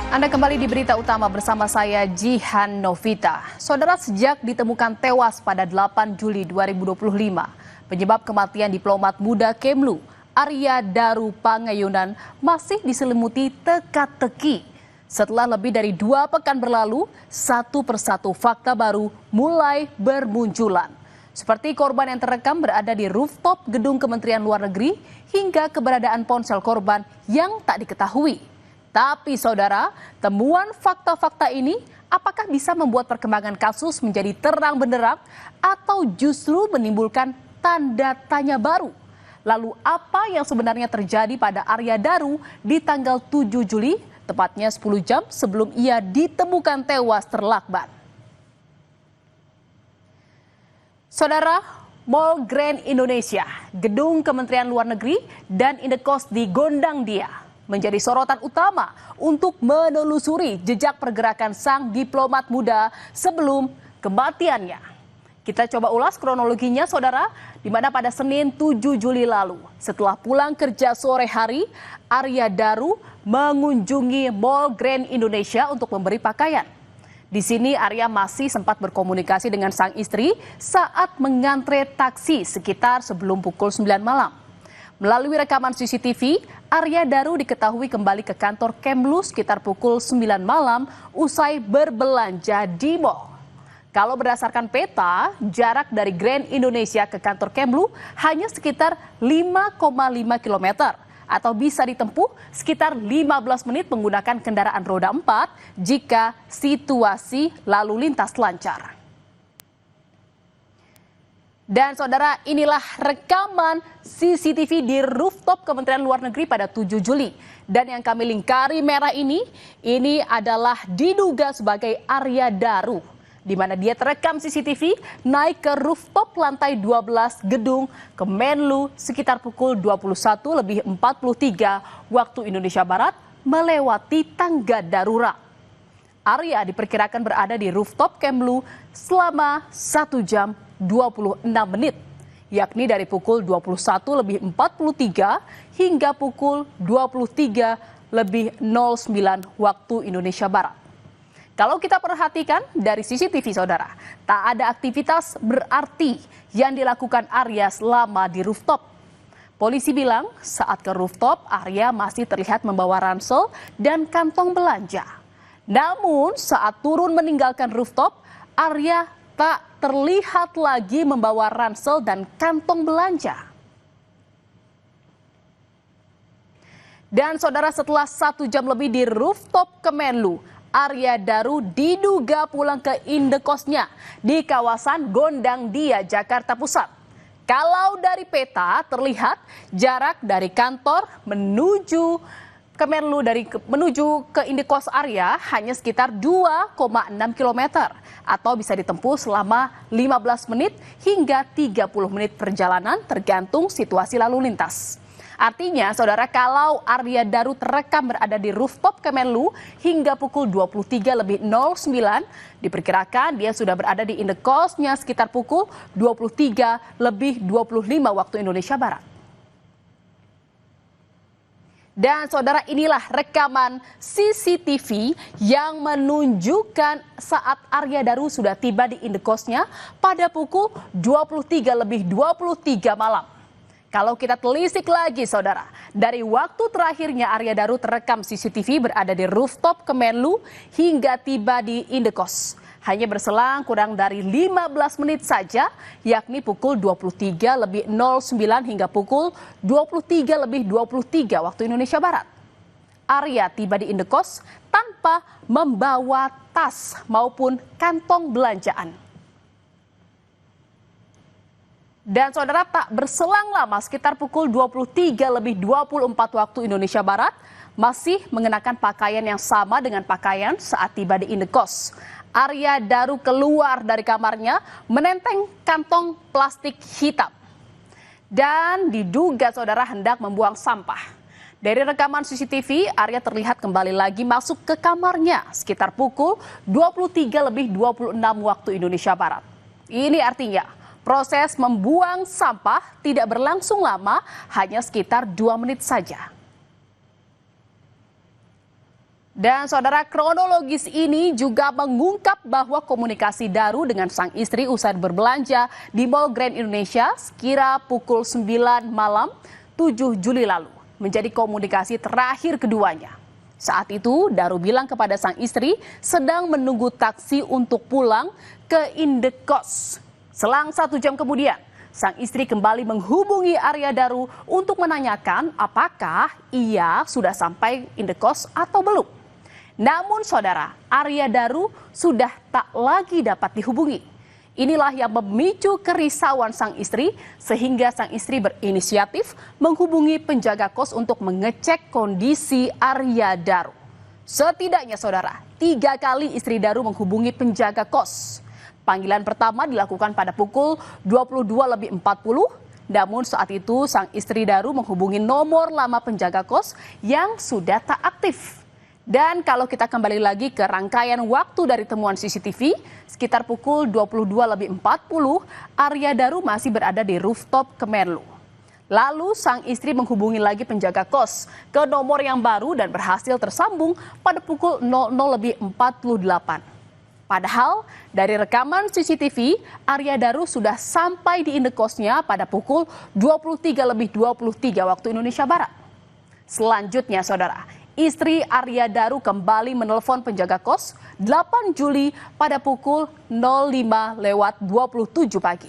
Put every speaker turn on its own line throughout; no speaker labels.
Anda kembali di berita utama bersama saya Jihan Novita. Saudara, sejak ditemukan tewas pada 8 Juli 2025, penyebab kematian diplomat muda Kemlu, Arya Daru Pangayunan, masih diselimuti teka-teki. Setelah lebih dari 2 pekan berlalu, satu persatu fakta baru mulai bermunculan. Seperti korban yang terekam berada di rooftop gedung Kementerian Luar Negeri hingga keberadaan ponsel korban yang tak diketahui. Tapi saudara, temuan fakta-fakta ini apakah bisa membuat perkembangan kasus menjadi terang benderang atau justru menimbulkan tanda tanya baru? Lalu apa yang sebenarnya terjadi pada Arya Daru di tanggal 7 Juli, tepatnya 10 jam sebelum ia ditemukan tewas terlakban? Saudara, Mall Grand Indonesia, gedung Kementerian Luar Negeri dan Indekos di Gondangdia menjadi sorotan utama untuk menelusuri jejak pergerakan sang diplomat muda sebelum kematiannya. Kita coba ulas kronologinya, saudara, di mana pada Senin 7 Juli lalu, setelah pulang kerja sore hari, Arya Daru mengunjungi Mall Grand Indonesia untuk memberi pakaian. Di sini Arya masih sempat berkomunikasi dengan sang istri saat mengantre taksi sekitar sebelum pukul 9 malam. Melalui rekaman CCTV, Arya Daru diketahui kembali ke kantor Kemlu sekitar pukul 9 malam usai berbelanja di mall. Kalau berdasarkan peta, jarak dari Grand Indonesia ke kantor Kemlu hanya sekitar 5,5 km atau bisa ditempuh sekitar 15 menit menggunakan kendaraan roda 4 jika situasi lalu lintas lancar. Dan saudara, inilah rekaman CCTV di rooftop Kementerian Luar Negeri pada 7 Juli. Dan yang kami lingkari merah ini adalah diduga sebagai Arya Daru, di mana dia terekam CCTV naik ke rooftop lantai 12 gedung Kemenlu sekitar pukul 21.43 waktu Indonesia Barat melewati tangga darurat. Arya diperkirakan berada di rooftop Kemlu selama 1 jam 26 menit, yakni dari pukul 21.43 hingga pukul 23.09 waktu Indonesia Barat. Kalau kita perhatikan dari CCTV, saudara, tak ada aktivitas berarti yang dilakukan Arya selama di rooftop. Polisi bilang saat ke rooftop, Arya masih terlihat membawa ransel dan kantong belanja. Namun saat turun meninggalkan rooftop, Arya tak terlihat lagi membawa ransel dan kantong belanja. Dan saudara, setelah 1 jam lebih di rooftop Kemenlu, Arya Daru diduga pulang ke indekosnya di kawasan Gondangdia, Jakarta Pusat. Kalau dari peta terlihat jarak dari kantor menuju Kemenlu menuju ke indekos Arya hanya sekitar 2,6 km atau bisa ditempuh selama 15 menit hingga 30 menit perjalanan tergantung situasi lalu lintas. Artinya, saudara, kalau Arya Daru terekam berada di rooftop Kemenlu hingga pukul 23.09, diperkirakan dia sudah berada di indekosnya sekitar pukul 23.25 waktu Indonesia Barat. Dan saudara, inilah rekaman CCTV yang menunjukkan saat Arya Daru sudah tiba di indekosnya pada pukul 23.23 malam. Kalau kita telisik lagi, saudara, dari waktu terakhirnya Arya Daru terekam CCTV berada di rooftop Kemenlu hingga tiba di indekos, hanya berselang kurang dari 15 menit saja, yakni pukul 23.09 hingga pukul 23.23 waktu Indonesia Barat. Arya tiba di indekos tanpa membawa tas maupun kantong belanjaan. Dan saudara, tak berselang lama sekitar pukul 23.24 waktu Indonesia Barat, masih mengenakan pakaian yang sama dengan pakaian saat tiba di indekos. Arya Daru keluar dari kamarnya menenteng kantong plastik hitam dan diduga, saudara, hendak membuang sampah. Dari rekaman CCTV, Arya terlihat kembali lagi masuk ke kamarnya sekitar pukul 23.26 waktu Indonesia Barat. Ini artinya proses membuang sampah tidak berlangsung lama, hanya sekitar 2 menit saja. Dan saudara, kronologis ini juga mengungkap bahwa komunikasi Daru dengan sang istri usai berbelanja di Mall Grand Indonesia sekira pukul 9 malam 7 Juli lalu menjadi komunikasi terakhir keduanya. Saat itu Daru bilang kepada sang istri sedang menunggu taksi untuk pulang ke Indekos. Selang 1 jam kemudian, sang istri kembali menghubungi Arya Daru untuk menanyakan apakah ia sudah sampai Indekos atau belum. Namun saudara, Arya Daru sudah tak lagi dapat dihubungi. Inilah yang memicu kerisauan sang istri sehingga sang istri berinisiatif menghubungi penjaga kos untuk mengecek kondisi Arya Daru. Setidaknya saudara, 3 kali istri Daru menghubungi penjaga kos. Panggilan pertama dilakukan pada pukul 22.40, namun saat itu sang istri Daru menghubungi nomor lama penjaga kos yang sudah tak aktif. Dan kalau kita kembali lagi ke rangkaian waktu dari temuan CCTV, sekitar pukul 22.40, Arya Daru masih berada di rooftop Kemenlu. Lalu sang istri menghubungi lagi penjaga kos ke nomor yang baru dan berhasil tersambung pada pukul 00.48. Padahal dari rekaman CCTV, Arya Daru sudah sampai di indekosnya pada pukul 23.23 waktu Indonesia Barat. Selanjutnya saudara, istri Arya Daru kembali menelpon penjaga kos 8 Juli pada pukul 05.27 pagi.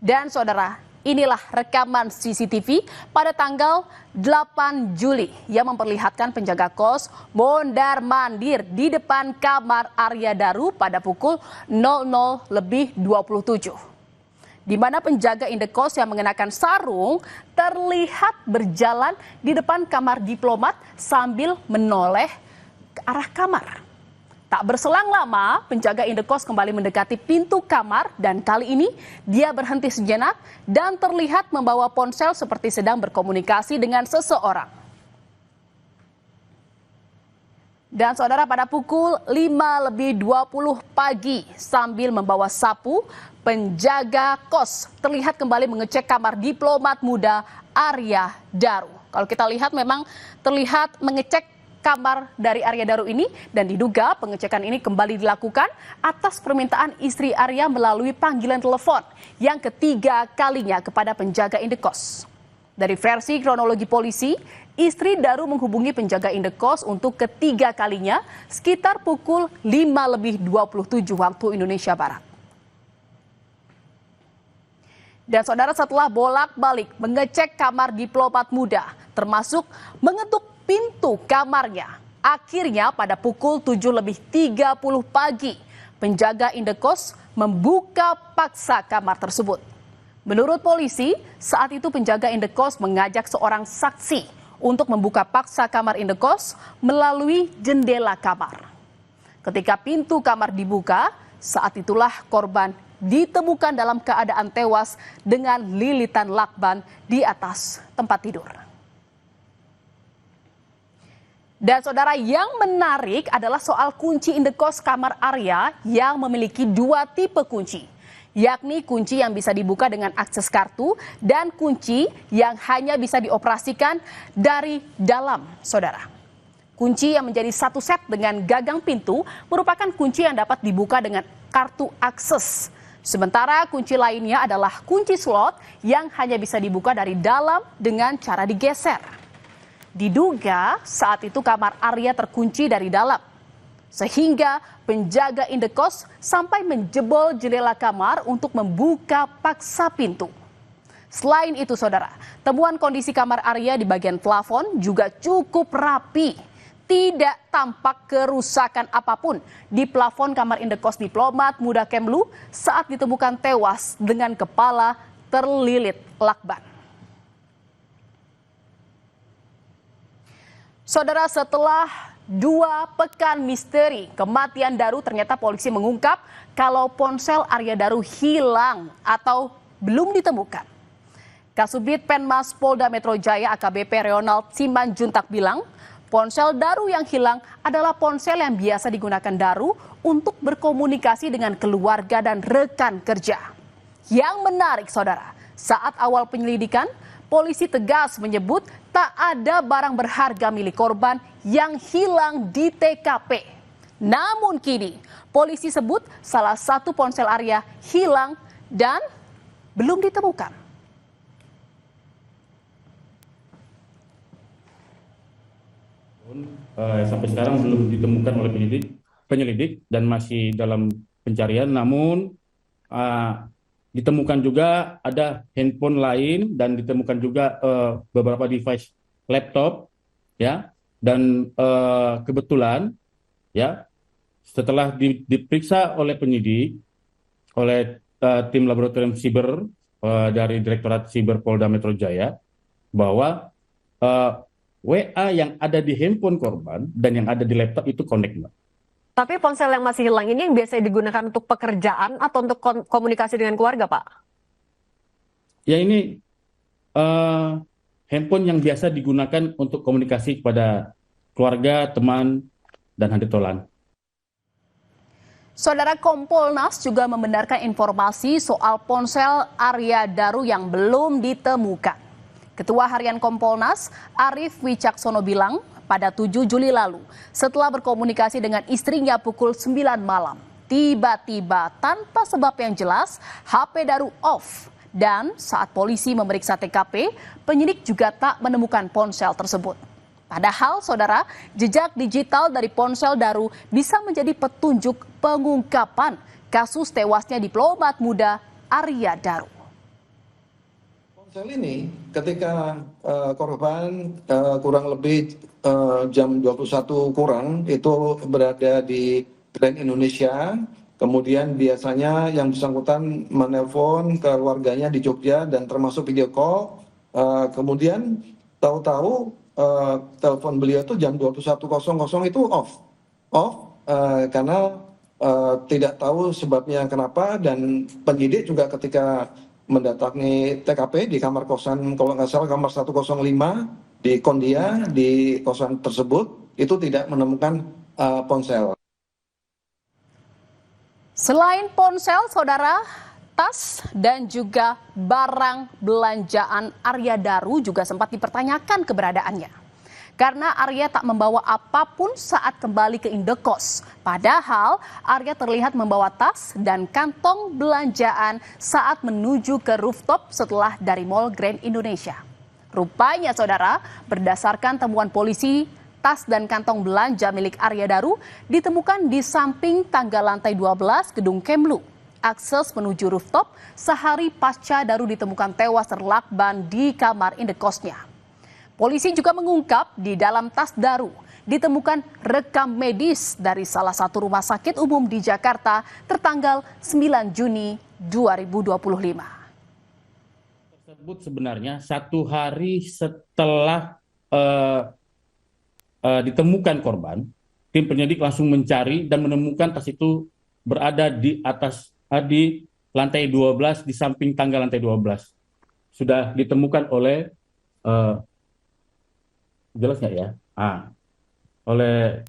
Dan saudara, inilah rekaman CCTV pada tanggal 8 Juli yang memperlihatkan penjaga kos mondar-mandir di depan kamar Arya Daru pada pukul 00.27. Di mana penjaga indekos yang mengenakan sarung terlihat berjalan di depan kamar diplomat sambil menoleh ke arah kamar. Tak berselang lama, penjaga indekos kembali mendekati pintu kamar dan kali ini dia berhenti sejenak dan terlihat membawa ponsel seperti sedang berkomunikasi dengan seseorang. Dan saudara, pada pukul 5.20 pagi sambil membawa sapu, penjaga kos terlihat kembali mengecek kamar diplomat muda Arya Daru. Kalau kita lihat memang terlihat mengecek kamar dari Arya Daru ini dan diduga pengecekan ini kembali dilakukan atas permintaan istri Arya melalui panggilan telepon yang ketiga kalinya kepada penjaga indekos. Dari versi kronologi polisi, istri Daru menghubungi penjaga indekos untuk ketiga kalinya sekitar pukul 5.27 waktu Indonesia Barat. Dan saudara, setelah bolak-balik mengecek kamar diplomat muda, termasuk mengetuk pintu kamarnya, akhirnya pada pukul 7.30 pagi, penjaga indekos membuka paksa kamar tersebut. Menurut polisi, saat itu penjaga indekos mengajak seorang saksi untuk membuka paksa kamar indekos melalui jendela kamar. Ketika pintu kamar dibuka, saat itulah korban ditemukan dalam keadaan tewas dengan lilitan lakban di atas tempat tidur. Dan saudara, yang menarik adalah soal kunci indekos kamar Arya yang memiliki 2 tipe kunci, yakni kunci yang bisa dibuka dengan akses kartu dan kunci yang hanya bisa dioperasikan dari dalam, saudara. Kunci yang menjadi satu set dengan gagang pintu merupakan kunci yang dapat dibuka dengan kartu akses. Sementara kunci lainnya adalah kunci slot yang hanya bisa dibuka dari dalam dengan cara digeser. Diduga saat itu kamar Arya terkunci dari dalam, sehingga penjaga indekos sampai menjebol jendela kamar untuk membuka paksa pintu. Selain itu saudara, temuan kondisi kamar Arya di bagian plafon juga cukup rapi. Tidak tampak kerusakan apapun di plafon kamar indekos diplomat muda Kemlu saat ditemukan tewas dengan kepala terlilit lakban. Saudara, setelah 2 pekan misteri kematian Daru, ternyata polisi mengungkap kalau ponsel Arya Daru hilang atau belum ditemukan. Kasubdit Penmas Polda Metro Jaya AKBP Ronald Simanjuntak bilang, ponsel Daru yang hilang adalah ponsel yang biasa digunakan Daru untuk berkomunikasi dengan keluarga dan rekan kerja. Yang menarik saudara, saat awal penyelidikan, polisi tegas menyebut tak ada barang berharga milik korban yang hilang di TKP. Namun kini, polisi sebut salah satu ponsel Arya hilang dan belum ditemukan.
Sampai sekarang belum ditemukan oleh penyelidik dan masih dalam pencarian. Namun ditemukan juga ada handphone lain dan ditemukan juga beberapa device laptop, ya. Dan kebetulan, ya, setelah diperiksa oleh penyidik, oleh tim laboratorium siber dari Direktorat Siber Polda Metro Jaya, bahwa WA yang ada di handphone korban dan yang ada di laptop itu connect, Mbak.
Tapi ponsel yang masih hilang ini yang biasanya digunakan untuk pekerjaan atau untuk komunikasi dengan keluarga, Pak?
Ya, ini handphone yang biasa digunakan untuk komunikasi kepada keluarga, teman, dan handetolan.
Saudara, Kompolnas juga membenarkan informasi soal ponsel Arya Daru yang belum ditemukan. Ketua Harian Kompolnas, Arief Wicaksono bilang pada 7 Juli lalu, setelah berkomunikasi dengan istrinya pukul 9 malam, tiba-tiba tanpa sebab yang jelas, HP Daru off. Dan saat polisi memeriksa TKP, penyidik juga tak menemukan ponsel tersebut. Padahal, saudara, jejak digital dari ponsel Daru bisa menjadi petunjuk pengungkapan kasus tewasnya diplomat muda Arya Daru.
Ponsel ini ketika korban kurang lebih jam 21 kurang itu berada di Grand Indonesia, kemudian biasanya yang bersangkutan menelpon ke keluarganya di Jogja dan termasuk video call, kemudian tahu-tahu telepon beliau itu jam 21.00 itu off karena tidak tahu sebabnya kenapa, dan penyidik juga ketika mendatangi TKP di kamar kosan, kalau nggak salah kamar 105 di Kondia, di kosan tersebut, itu tidak menemukan ponsel.
Selain ponsel, saudara, tas dan juga barang belanjaan Arya Daru juga sempat dipertanyakan keberadaannya. Karena Arya tak membawa apapun saat kembali ke indekos. Padahal Arya terlihat membawa tas dan kantong belanjaan saat menuju ke rooftop setelah dari Mall Grand Indonesia. Rupanya, saudara, berdasarkan temuan polisi, tas dan kantong belanja milik Arya Daru ditemukan di samping tangga lantai 12 gedung Kemlu. Akses menuju rooftop sehari pasca Daru ditemukan tewas terlakban di kamar indekosnya. Polisi juga mengungkap di dalam tas Daru ditemukan rekam medis dari salah satu rumah sakit umum di Jakarta tertanggal 9 Juni 2025.
Tersebut sebenarnya 1 hari setelah ditemukan korban, tim penyidik langsung mencari dan menemukan tas itu berada di atas di lantai 12, di samping tangga lantai 12. Sudah ditemukan oleh jelas nggak ya? Oleh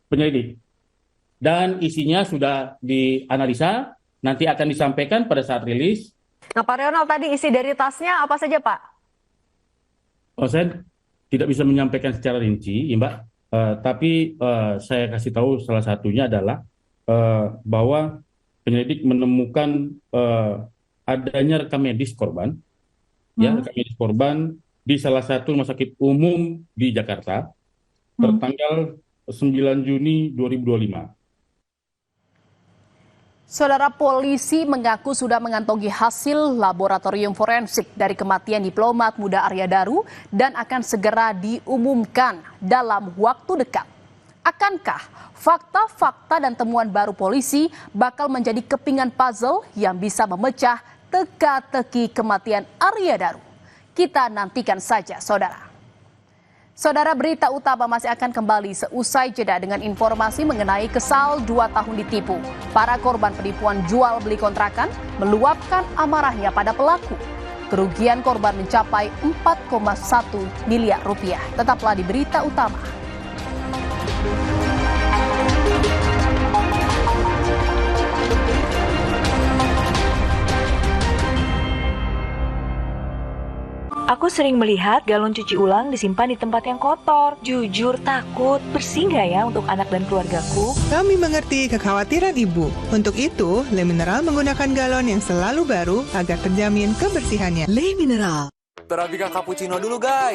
penyelidik. Dan isinya sudah dianalisa, nanti akan disampaikan pada saat rilis.
Nah, Pak Ronald, tadi isi dari tasnya apa saja, Pak?
Saya tidak bisa menyampaikan secara rinci, Mbak. Tapi saya kasih tahu salah satunya adalah bahwa penyelidik menemukan adanya rekam medis korban, ya, rekam medis korban di salah satu rumah sakit umum di Jakarta tertanggal 9 Juni 2025.
Saudara, polisi mengaku sudah mengantongi hasil laboratorium forensik dari kematian diplomat muda Arya Daru dan akan segera diumumkan dalam waktu dekat. Akankah fakta-fakta dan temuan baru polisi bakal menjadi kepingan puzzle yang bisa memecah teka-teki kematian Arya Daru? Kita nantikan saja, saudara. Saudara, berita utama masih akan kembali seusai jeda dengan informasi mengenai kesal 2 tahun ditipu. Para korban penipuan jual beli kontrakan meluapkan amarahnya pada pelaku. Kerugian korban mencapai 4,1 miliar rupiah. Tetaplah di berita utama.
Aku sering melihat galon cuci ulang disimpan di tempat yang kotor. Jujur takut, bersih nggak ya untuk anak dan keluargaku?
Kami mengerti kekhawatiran Ibu. Untuk itu, Le Mineral menggunakan galon yang selalu baru agar terjamin kebersihannya.
Le Mineral.
Terabica cappuccino dulu guys.